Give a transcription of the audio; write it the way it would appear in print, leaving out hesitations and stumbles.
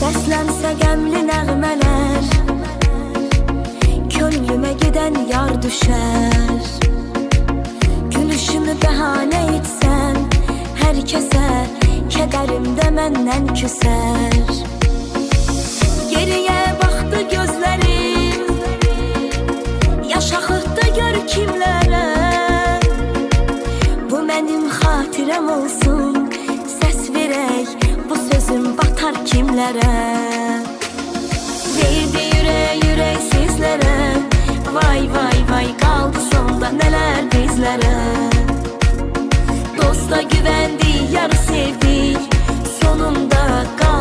Səslənsə qəmli nəğmələr, könlümə gedən yar düşər. Gülüşümü bəhanə etsən, hər kəsə kədərimdə məndən küsər. Geriyə baxdı gözlərim, yaş axıtdı gör kimlərə. Bu mənim xatirəm olsun, səs verək, bu sözüm batar kimlərə. Verdi yürək sizlərə, vay vay vay, qaldı sonda nələr bizlərə. Dosta güvəndik, yarı sevdik, sonunda qaldı